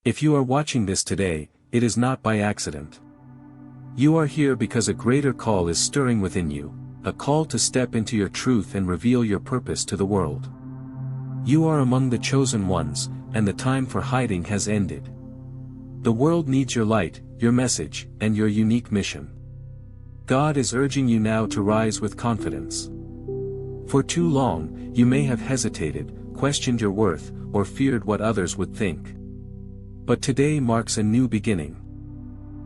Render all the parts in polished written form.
If you are watching this today, it is not by accident. You are here because a greater call is stirring within you, a call to step into your truth and reveal your purpose to the world. You are among the chosen ones, and the time for hiding has ended. The world needs your light, your message, and your unique mission. God is urging you now to rise with confidence. For too long, you may have hesitated, questioned your worth, or feared what others would think. But today marks a new beginning.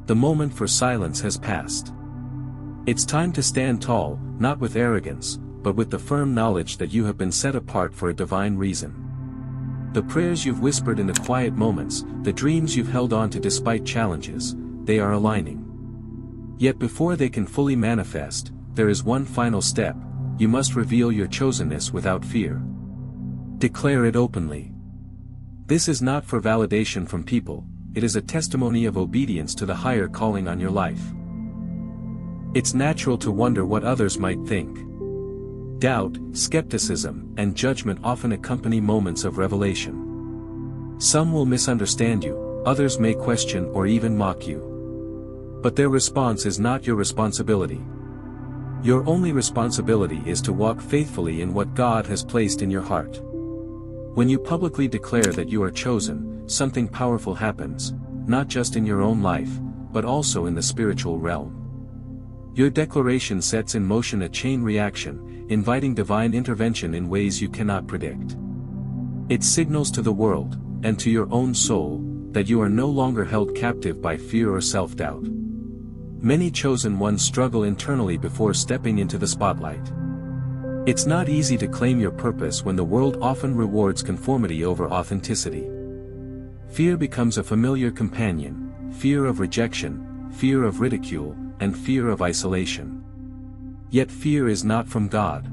The moment for silence has passed. It's time to stand tall, not with arrogance, but with the firm knowledge that you have been set apart for a divine reason. The prayers you've whispered in the quiet moments, the dreams you've held on to despite challenges, they are aligning. Yet before they can fully manifest, there is one final step: you must reveal your chosenness without fear. Declare it openly. This is not for validation from people, it is a testimony of obedience to the higher calling on your life. It's natural to wonder what others might think. Doubt, skepticism, and judgment often accompany moments of revelation. Some will misunderstand you, others may question or even mock you. But their response is not your responsibility. Your only responsibility is to walk faithfully in what God has placed in your heart. When you publicly declare that you are chosen, something powerful happens, not just in your own life, but also in the spiritual realm. Your declaration sets in motion a chain reaction, inviting divine intervention in ways you cannot predict. It signals to the world, and to your own soul, that you are no longer held captive by fear or self-doubt. Many chosen ones struggle internally before stepping into the spotlight. It's not easy to claim your purpose when the world often rewards conformity over authenticity. Fear becomes a familiar companion: fear of rejection, fear of ridicule, and fear of isolation. Yet fear is not from God.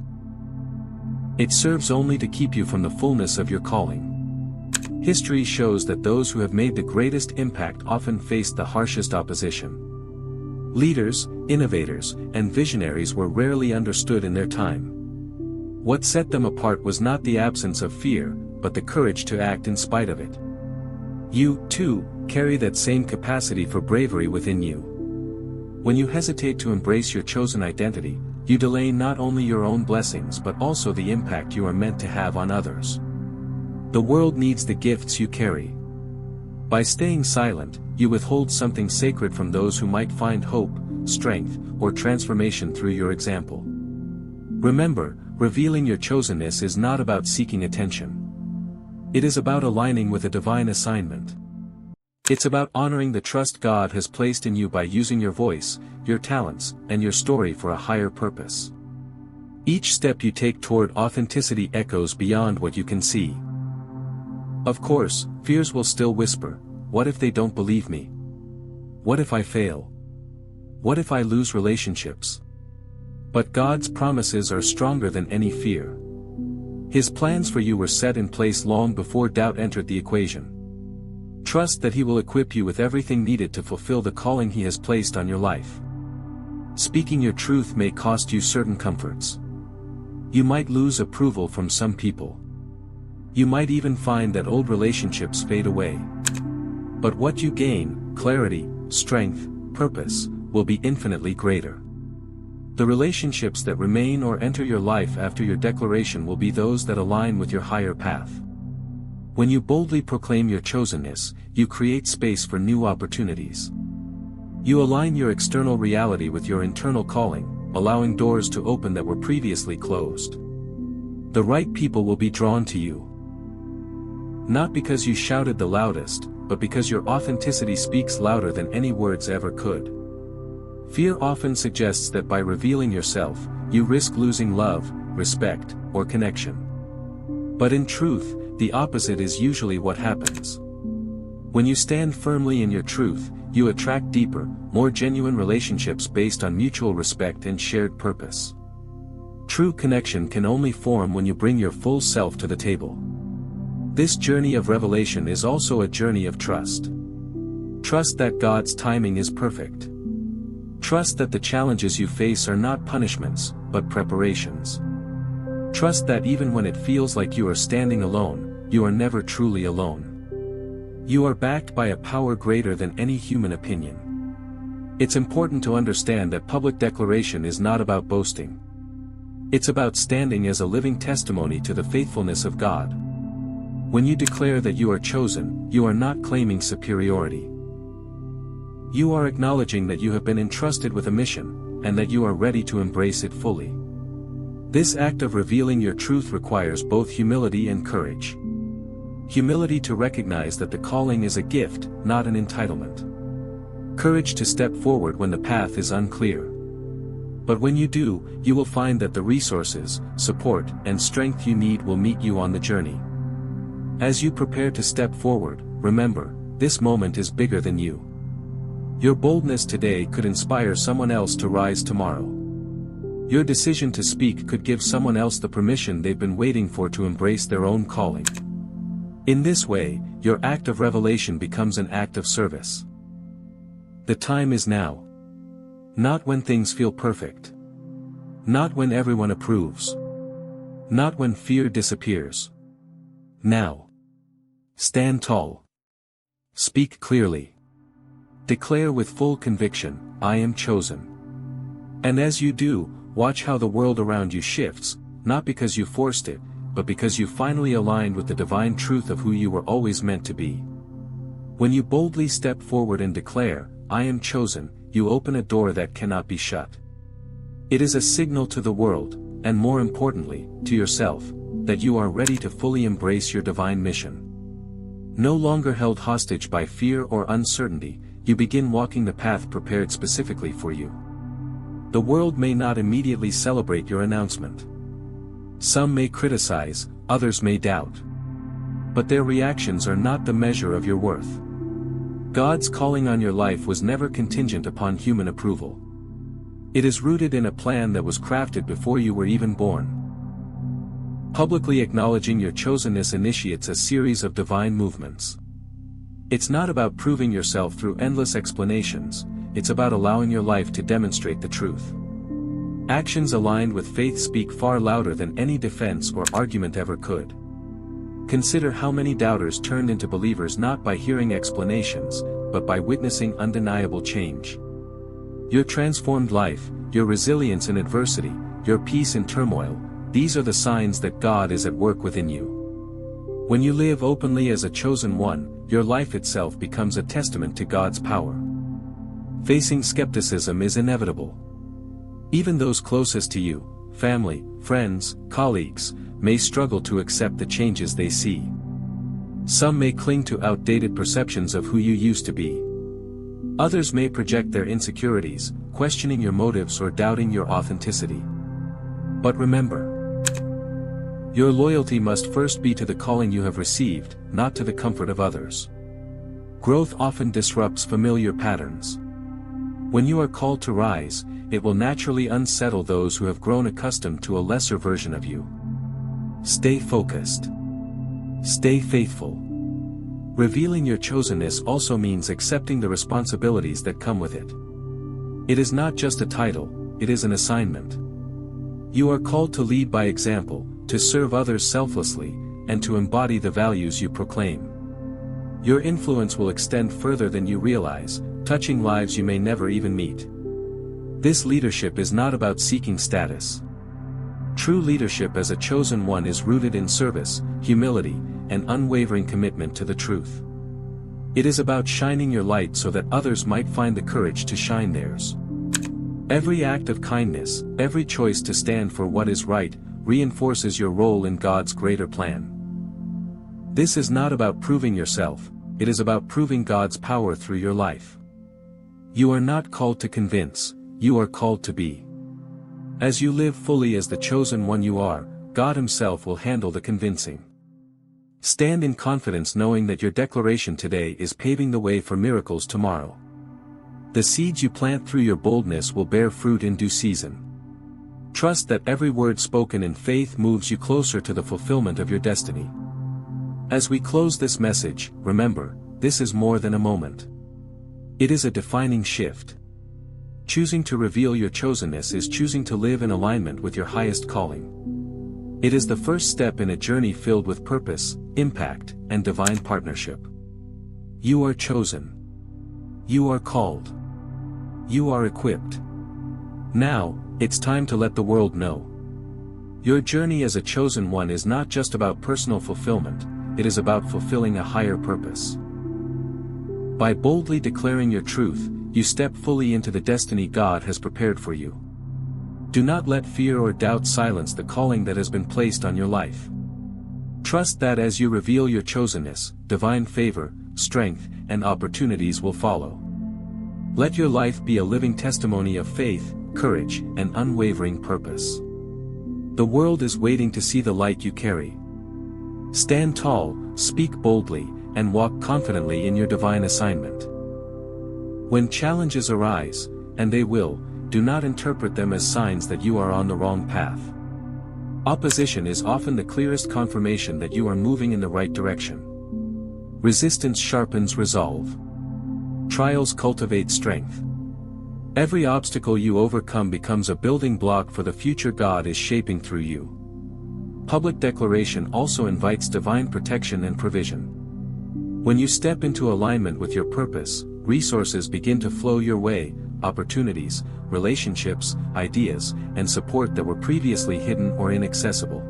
It serves only to keep you from the fullness of your calling. History shows that those who have made the greatest impact often faced the harshest opposition. Leaders, innovators, and visionaries were rarely understood in their time. What set them apart was not the absence of fear, but the courage to act in spite of it. You, too, carry that same capacity for bravery within you. When you hesitate to embrace your chosen identity, you delay not only your own blessings but also the impact you are meant to have on others. The world needs the gifts you carry. By staying silent, you withhold something sacred from those who might find hope, strength, or transformation through your example. Remember, revealing your chosenness is not about seeking attention. It is about aligning with a divine assignment. It's about honoring the trust God has placed in you by using your voice, your talents, and your story for a higher purpose. Each step you take toward authenticity echoes beyond what you can see. Of course, fears will still whisper: what if they don't believe me? What if I fail? What if I lose relationships? But God's promises are stronger than any fear. His plans for you were set in place long before doubt entered the equation. Trust that He will equip you with everything needed to fulfill the calling He has placed on your life. Speaking your truth may cost you certain comforts. You might lose approval from some people. You might even find that old relationships fade away. But what you gain, clarity, strength, purpose, will be infinitely greater. The relationships that remain or enter your life after your declaration will be those that align with your higher path. When you boldly proclaim your chosenness, you create space for new opportunities. You align your external reality with your internal calling, allowing doors to open that were previously closed. The right people will be drawn to you. Not because you shouted the loudest, but because your authenticity speaks louder than any words ever could. Fear often suggests that by revealing yourself, you risk losing love, respect, or connection. But in truth, the opposite is usually what happens. When you stand firmly in your truth, you attract deeper, more genuine relationships based on mutual respect and shared purpose. True connection can only form when you bring your full self to the table. This journey of revelation is also a journey of trust. Trust that God's timing is perfect. Trust that the challenges you face are not punishments, but preparations. Trust that even when it feels like you are standing alone, you are never truly alone. You are backed by a power greater than any human opinion. It's important to understand that public declaration is not about boasting. It's about standing as a living testimony to the faithfulness of God. When you declare that you are chosen, you are not claiming superiority. You are acknowledging that you have been entrusted with a mission, and that you are ready to embrace it fully. This act of revealing your truth requires both humility and courage. Humility to recognize that the calling is a gift, not an entitlement. Courage to step forward when the path is unclear. But when you do, you will find that the resources, support, and strength you need will meet you on the journey. As you prepare to step forward, remember, this moment is bigger than you. Your boldness today could inspire someone else to rise tomorrow. Your decision to speak could give someone else the permission they've been waiting for to embrace their own calling. In this way, your act of revelation becomes an act of service. The time is now. Not when things feel perfect. Not when everyone approves. Not when fear disappears. Now. Stand tall. Speak clearly. Declare with full conviction, I am chosen. And as you do, watch how the world around you shifts, not because you forced it, but because you finally aligned with the divine truth of who you were always meant to be. When you boldly step forward and declare, I am chosen, you open a door that cannot be shut. It is a signal to the world, and more importantly, to yourself, that you are ready to fully embrace your divine mission. No longer held hostage by fear or uncertainty, you begin walking the path prepared specifically for you. The world may not immediately celebrate your announcement. Some may criticize, others may doubt. But their reactions are not the measure of your worth. God's calling on your life was never contingent upon human approval. It is rooted in a plan that was crafted before you were even born. Publicly acknowledging your chosenness initiates a series of divine movements. It's not about proving yourself through endless explanations, it's about allowing your life to demonstrate the truth. Actions aligned with faith speak far louder than any defense or argument ever could. Consider how many doubters turned into believers not by hearing explanations, but by witnessing undeniable change. Your transformed life, your resilience in adversity, your peace in turmoil, these are the signs that God is at work within you. When you live openly as a chosen one, your life itself becomes a testament to God's power. Facing skepticism is inevitable. Even those closest to you, family, friends, colleagues, may struggle to accept the changes they see. Some may cling to outdated perceptions of who you used to be. Others may project their insecurities, questioning your motives or doubting your authenticity. But remember, your loyalty must first be to the calling you have received, not to the comfort of others. Growth often disrupts familiar patterns. When you are called to rise, it will naturally unsettle those who have grown accustomed to a lesser version of you. Stay focused. Stay faithful. Revealing your chosenness also means accepting the responsibilities that come with it. It is not just a title, it is an assignment. You are called to lead by example, to serve others selflessly, and to embody the values you proclaim. Your influence will extend further than you realize, touching lives you may never even meet. This leadership is not about seeking status. True leadership as a chosen one is rooted in service, humility, and unwavering commitment to the truth. It is about shining your light so that others might find the courage to shine theirs. Every act of kindness, every choice to stand for what is right, reinforces your role in God's greater plan. This is not about proving yourself, it is about proving God's power through your life. You are not called to convince, you are called to be. As you live fully as the chosen one you are, God Himself will handle the convincing. Stand in confidence knowing that your declaration today is paving the way for miracles tomorrow. The seeds you plant through your boldness will bear fruit in due season. Trust that every word spoken in faith moves you closer to the fulfillment of your destiny. As we close this message, remember, this is more than a moment. It is a defining shift. Choosing to reveal your chosenness is choosing to live in alignment with your highest calling. It is the first step in a journey filled with purpose, impact, and divine partnership. You are chosen. You are called. You are equipped. Now, it's time to let the world know. Your journey as a chosen one is not just about personal fulfillment, it is about fulfilling a higher purpose. By boldly declaring your truth, you step fully into the destiny God has prepared for you. Do not let fear or doubt silence the calling that has been placed on your life. Trust that as you reveal your chosenness, divine favor, strength, and opportunities will follow. Let your life be a living testimony of faith, courage, and unwavering purpose. The world is waiting to see the light you carry. Stand tall, speak boldly, and walk confidently in your divine assignment. When challenges arise, and they will, do not interpret them as signs that you are on the wrong path. Opposition is often the clearest confirmation that you are moving in the right direction. Resistance sharpens resolve. Trials cultivate strength. Every obstacle you overcome becomes a building block for the future God is shaping through you. Public declaration also invites divine protection and provision. When you step into alignment with your purpose, resources begin to flow your way, opportunities, relationships, ideas, and support that were previously hidden or inaccessible.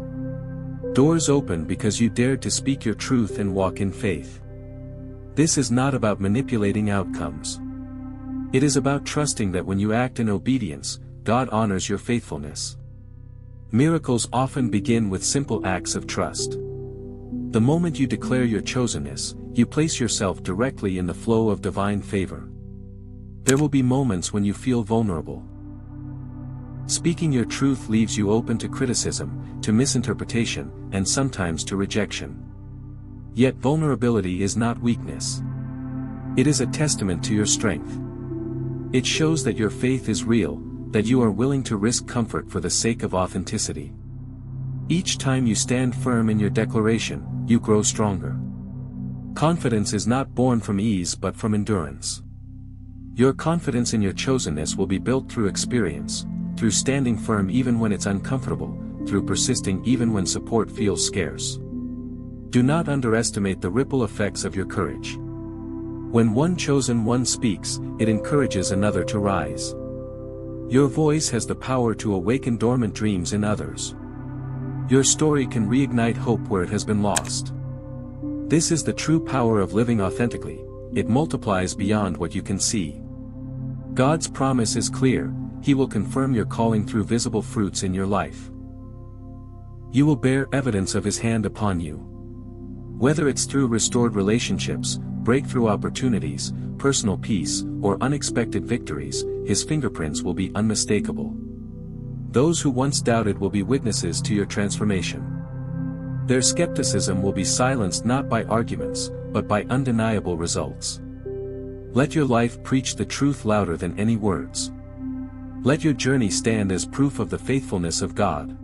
Doors open because you dared to speak your truth and walk in faith. This is not about manipulating outcomes. It is about trusting that when you act in obedience, God honors your faithfulness. Miracles often begin with simple acts of trust. The moment you declare your chosenness, you place yourself directly in the flow of divine favor. There will be moments when you feel vulnerable. Speaking your truth leaves you open to criticism, to misinterpretation, and sometimes to rejection. Yet vulnerability is not weakness. It is a testament to your strength. It shows that your faith is real, that you are willing to risk comfort for the sake of authenticity. Each time you stand firm in your declaration, you grow stronger. Confidence is not born from ease but from endurance. Your confidence in your chosenness will be built through experience, through standing firm even when it's uncomfortable, through persisting even when support feels scarce. Do not underestimate the ripple effects of your courage. When one chosen one speaks, it encourages another to rise. Your voice has the power to awaken dormant dreams in others. Your story can reignite hope where it has been lost. This is the true power of living authentically. It multiplies beyond what you can see. God's promise is clear, He will confirm your calling through visible fruits in your life. You will bear evidence of His hand upon you. Whether it's through restored relationships, breakthrough opportunities, personal peace, or unexpected victories, His fingerprints will be unmistakable. Those who once doubted will be witnesses to your transformation. Their skepticism will be silenced not by arguments, but by undeniable results. Let your life preach the truth louder than any words. Let your journey stand as proof of the faithfulness of God.